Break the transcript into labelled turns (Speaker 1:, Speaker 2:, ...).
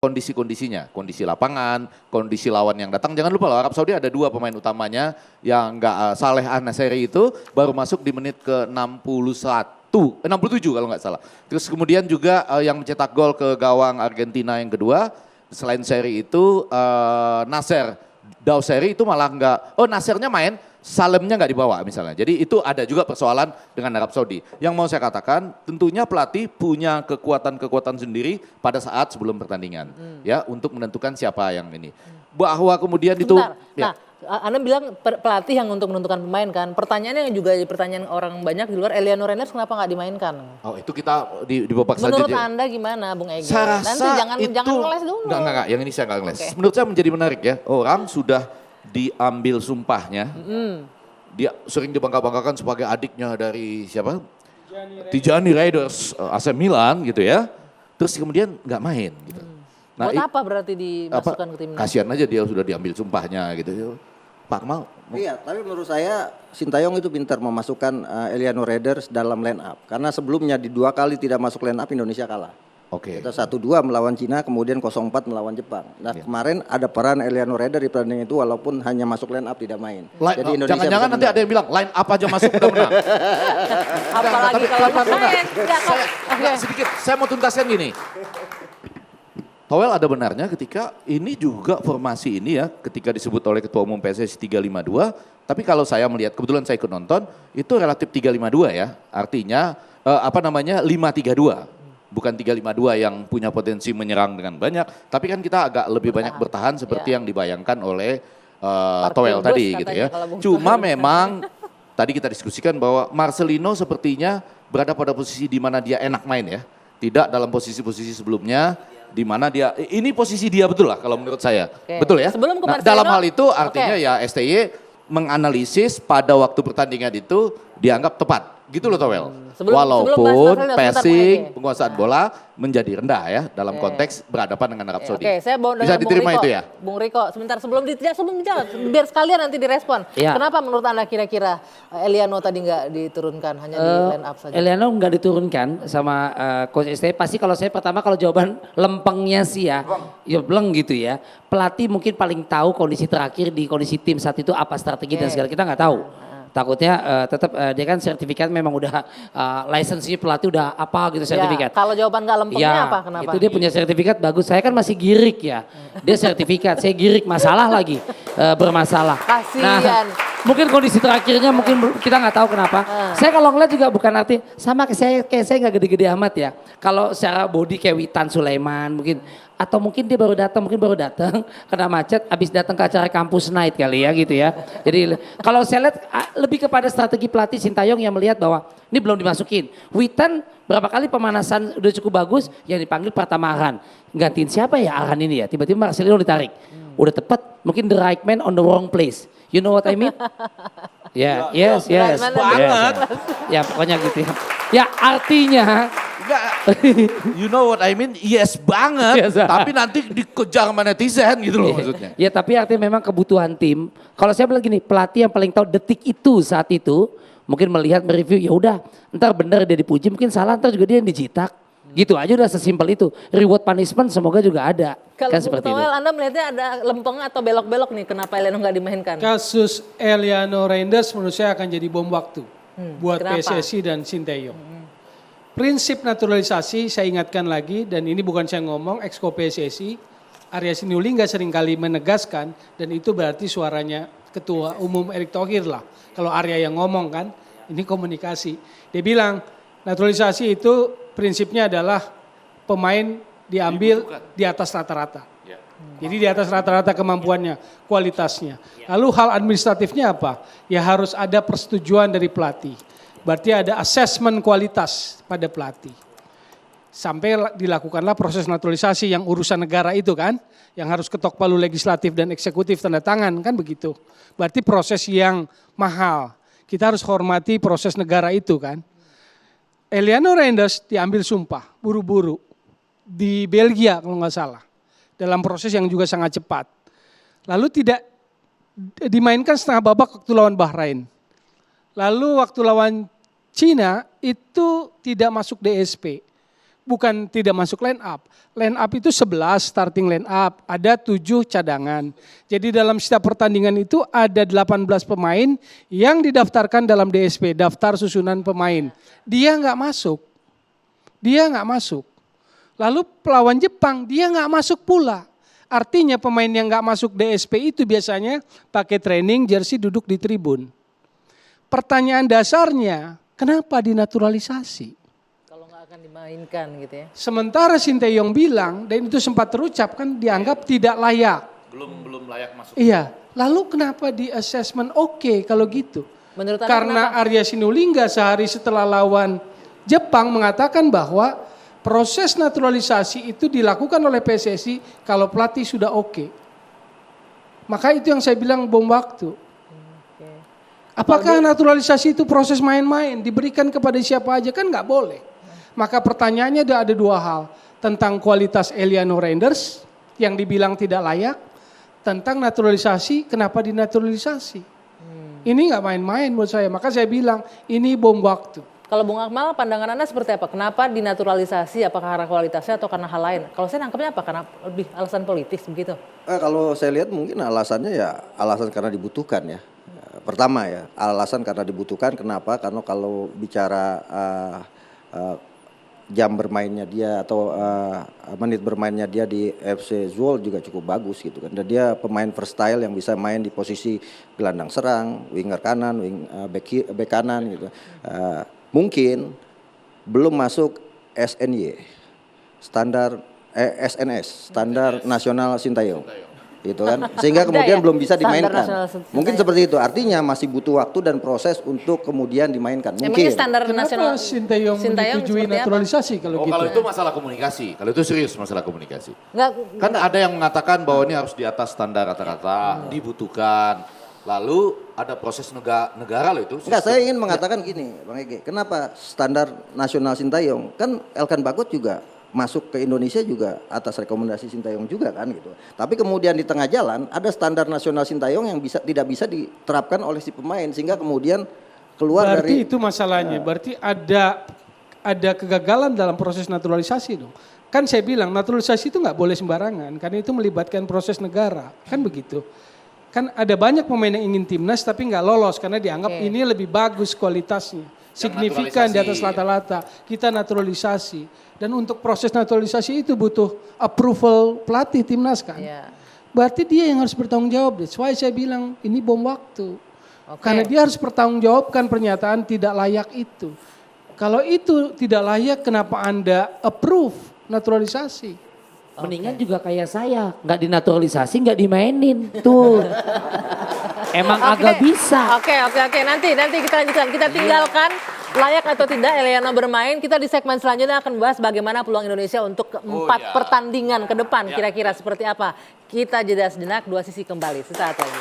Speaker 1: kondisi-kondisinya, kondisi lapangan, kondisi lawan yang datang. Jangan lupa loh, Arab Saudi ada 2 pemain utamanya yang nggak Saleh An-Nasseri itu baru masuk di menit ke 67 kalau nggak salah. Terus kemudian juga yang mencetak gol ke gawang Argentina yang kedua, selain Seri itu Nasser Dawseri itu malah nggak, Nassernya main, Salemnya nggak dibawa misalnya. Jadi itu ada juga persoalan dengan Arab Saudi. Yang mau saya katakan, tentunya pelatih punya kekuatan-kekuatan sendiri pada saat sebelum pertandingan, ya, untuk menentukan siapa yang ini. Bahwa kemudian itu,
Speaker 2: ya. Anda bilang pelatih yang untuk menentukan pemain kan. Pertanyaannya yang juga pertanyaan orang banyak di luar, Eliano Reinders kenapa nggak dimainkan?
Speaker 1: Oh itu kita di babak selanjutnya.
Speaker 2: Menurut Anda gimana Bung Ege?
Speaker 1: Saya rasa
Speaker 2: Nanti jangan ngeles dulu.
Speaker 1: Enggak, yang ini saya nggak ngeles. Okay. Menurut saya menjadi menarik ya, orang sudah diambil sumpahnya. Dia sering dibangga-banggakan sebagai adiknya dari siapa? Tijani Raiders AC Milan gitu ya. Terus kemudian nggak main gitu.
Speaker 2: Nah, buat apa berarti dimasukkan ke timnas?
Speaker 1: Kasihan aja dia sudah diambil sumpahnya gitu. Pak Kemal?
Speaker 3: Iya, tapi menurut saya Sintayong itu pintar memasukkan Eliano Reinders dalam line up. Karena sebelumnya di 2 kali tidak masuk line up Indonesia kalah.
Speaker 1: Oke.
Speaker 3: Kita 1-2 melawan Cina, kemudian 0-4 melawan Jepang. Nah kemarin ada peran Eliano Reinders di pertandingan itu walaupun hanya masuk line up tidak main.
Speaker 1: Jadi Indonesia jangan-jangan nanti ada yang bilang line up aja masuk udah menang.
Speaker 2: Apalagi kalau main.
Speaker 1: Sedikit, saya mau tuntaskan gini. Towel ada benarnya ketika ini juga formasi ini ya, ketika disebut oleh Ketua Umum PSSI 352, tapi kalau saya melihat, kebetulan saya ikut nonton, itu relatif 352 ya, artinya 532. Bukan 352 yang punya potensi menyerang dengan banyak, tapi kan kita agak lebih banyak bertahan seperti yang dibayangkan oleh Towel tadi gitu ya. Cuma memang tadi kita diskusikan bahwa Marcelino sepertinya berada pada posisi di mana dia enak main ya, tidak dalam posisi-posisi sebelumnya. Di mana dia, ini posisi dia betul lah kalau menurut saya. Betul ya?
Speaker 2: Sebelum ke
Speaker 1: dalam hal itu artinya ya STY menganalisis pada waktu pertandingan itu dianggap tepat. Gitu loh Towel. Walaupun passing, penguasaan bola menjadi rendah ya dalam konteks berhadapan dengan Arab Saudi.
Speaker 2: Oke, saya mau
Speaker 1: bisa diterima itu ya?
Speaker 2: Bung Riko, sebentar sebelum dijawab, biar sekalian nanti direspon. Ya. Kenapa menurut Anda kira-kira Eliano tadi nggak diturunkan, hanya di line up saja?
Speaker 4: Eliano nggak diturunkan sama Coach STY. Pasti kalau saya pertama kalau jawaban lempengnya sih ya bleng gitu ya. Pelatih mungkin paling tahu kondisi terakhir di kondisi tim saat itu apa strategi dan segala kita nggak tahu. Takutnya tetap dia kan sertifikat memang udah lisensi pelatih udah apa gitu sertifikat.
Speaker 2: Ya, kalau jawaban nggak lempengnya apa? Kenapa?
Speaker 4: Itu dia punya sertifikat bagus. Saya kan masih girik ya. Dia sertifikat, saya girik masalah lagi bermasalah.
Speaker 2: Kasian.
Speaker 4: Nah, mungkin kondisi terakhirnya mungkin kita nggak tahu kenapa. Saya kalau ngeliat juga bukan arti sama kayak saya nggak gede-gede amat ya. Kalau secara body kayak Witan Sulaiman mungkin. Atau mungkin dia baru datang kena macet, habis datang ke acara kampus night kali ya gitu ya. Jadi kalau saya lihat lebih kepada strategi pelatih Sintayong yang melihat bahwa ini belum dimasukin. Witan berapa kali pemanasan udah cukup bagus, yang dipanggil pertama Arhan. Gantiin siapa ya Arhan ini ya? Tiba-tiba Marcelino ditarik. Udah tepat, mungkin the right man on the wrong place. You know what I mean? Ya, yes.
Speaker 1: Banget.
Speaker 4: Ya pokoknya gitu ya. Ya artinya.
Speaker 1: You know what I mean? Yes banget. Tapi nanti dikejar sama netizen gitu loh maksudnya.
Speaker 4: Ya tapi artinya memang kebutuhan tim. Kalau saya bilang gini, pelatih yang paling tahu detik itu saat itu. Mungkin melihat, mereview, ya udah ntar benar dia dipuji, mungkin salah ntar juga dia yang dicetak. Gitu aja udah sesimpel itu. Reward punishment semoga juga ada.
Speaker 2: Kalau
Speaker 4: kan seperti itu.
Speaker 2: Anda melihatnya ada lempeng atau belok-belok nih kenapa Eliano nggak dimainkan?
Speaker 5: Kasus Eliano Reinders menurut saya akan jadi bom waktu buat
Speaker 2: kenapa?
Speaker 5: PSSI dan Sintayong. Prinsip naturalisasi saya ingatkan lagi dan ini bukan saya ngomong, Exco PSSI Arya Sinulinga seringkali menegaskan dan itu berarti suaranya Ketua Umum Erick Thohir lah. Kalau Arya yang ngomong kan, ini komunikasi. Dia bilang naturalisasi itu prinsipnya adalah pemain diambil di atas rata-rata. Jadi di atas rata-rata kemampuannya, kualitasnya. Lalu hal administratifnya apa? Ya harus ada persetujuan dari pelatih. Berarti ada assessment kualitas pada pelatih. Sampai dilakukanlah proses naturalisasi yang urusan negara itu kan. Yang harus ketok palu legislatif dan eksekutif tanda tangan kan begitu. Berarti proses yang mahal. Kita harus hormati proses negara itu kan. Eliano Reinders diambil sumpah buru-buru di Belgia kalau nggak salah. Dalam proses yang juga sangat cepat. Lalu tidak dimainkan setengah babak waktu lawan Bahrain. Lalu waktu lawan Cina itu tidak masuk DSP. bukan tidak masuk line up. Line up itu 11 starting line up, ada 7 cadangan. Jadi dalam setiap pertandingan itu ada 18 pemain yang didaftarkan dalam DSP, daftar susunan pemain. Dia nggak masuk. Lalu pelawan Jepang dia nggak masuk pula. Artinya pemain yang nggak masuk DSP itu biasanya pakai training jersey duduk di tribun. Pertanyaan dasarnya, kenapa dinaturalisasi?
Speaker 2: Kalau nggak akan dimainkan gitu ya.
Speaker 5: Sementara Sinteyong bilang, dan itu sempat terucap kan dianggap tidak layak.
Speaker 1: Belum layak masuk.
Speaker 5: Iya, lalu kenapa di assessment oke kalau gitu?
Speaker 2: Menurut Anda
Speaker 5: Karena
Speaker 2: kenapa?
Speaker 5: Arya Sinulinga sehari setelah lawan Jepang mengatakan bahwa proses naturalisasi itu dilakukan oleh PSSI kalau pelatih sudah oke. Maka itu yang saya bilang bom waktu. Apakah naturalisasi itu proses main-main, diberikan kepada siapa aja, kan nggak boleh. Maka pertanyaannya ada 2 hal. Tentang kualitas Eliano Reinders yang dibilang tidak layak, tentang naturalisasi, kenapa dinaturalisasi. Ini nggak main-main menurut saya, maka saya bilang ini bom waktu.
Speaker 2: Kalau Bung Akmal, pandangan Anda seperti apa? Kenapa dinaturalisasi? Apakah karena kualitasnya atau karena hal lain? Kalau saya nangkepnya apa? Karena lebih alasan politis begitu?
Speaker 3: Kalau saya lihat mungkin alasannya ya alasan karena dibutuhkan ya. Pertama ya, alasan karena dibutuhkan. Kenapa? Karena kalau bicara jam bermainnya dia atau menit bermainnya dia di FC Zwolle juga cukup bagus gitu kan. Dan dia pemain versatile yang bisa main di posisi gelandang serang, winger kanan, back kanan gitu. Mungkin belum masuk SNY, standar SNS, standar nasional Sintayong. Gitu kan. Sehingga kemudian
Speaker 2: ya?
Speaker 3: belum bisa
Speaker 2: Standar
Speaker 3: dimainkan.
Speaker 2: nasional Sintayong.
Speaker 3: Mungkin seperti itu. Artinya masih butuh waktu dan proses untuk kemudian dimainkan.
Speaker 2: Emangnya
Speaker 3: Mungkin.
Speaker 2: standar nasional
Speaker 5: Kenapa Sinteyong menyetujui
Speaker 2: seperti apa?
Speaker 5: naturalisasi kalau gitu?
Speaker 1: Kalau itu masalah komunikasi, kalau itu serius masalah komunikasi.
Speaker 2: Nggak,
Speaker 1: Kan ada yang mengatakan bahwa ini harus di atas standar rata-rata, dibutuhkan. Lalu ada proses negara loh itu.
Speaker 3: Enggak, saya ingin mengatakan gini, Bang Ege. Kenapa standar nasional Sintayong? Kan Elkan Bagot juga masuk ke Indonesia juga atas rekomendasi Sintayong juga kan gitu. Tapi kemudian di tengah jalan ada standar nasional Sintayong yang tidak bisa diterapkan oleh si pemain sehingga kemudian keluar
Speaker 5: Berarti
Speaker 3: dari
Speaker 5: itu masalahnya. Berarti ada kegagalan dalam proses naturalisasi dong. Kan saya bilang naturalisasi itu nggak boleh sembarangan karena itu melibatkan proses negara. Kan begitu. Kan ada banyak pemain yang ingin timnas tapi nggak lolos karena dianggap ini lebih bagus kualitasnya. Signifikan di atas rata-rata. Kita naturalisasi. Dan untuk proses naturalisasi itu butuh approval pelatih timnas kan.
Speaker 2: Iya.
Speaker 5: Berarti dia yang harus bertanggung jawab. That's why saya bilang ini bom waktu.
Speaker 2: Oke.
Speaker 5: Karena dia harus bertanggungjawabkan pernyataan tidak layak itu. Kalau itu tidak layak, kenapa Anda approve naturalisasi?
Speaker 4: Mendingan juga kayak saya, nggak dinaturalisasi, nggak dimainin. Tuh. Emang agak bisa.
Speaker 2: Oke. Nanti kita lanjutkan. Kita tinggalkan layak atau tidak Eliano bermain. Kita di segmen selanjutnya akan bahas bagaimana peluang Indonesia untuk 4 pertandingan ke depan. Kira-kira seperti apa. Kita jeda sejenak, 2 sisi kembali. Sesaat lagi.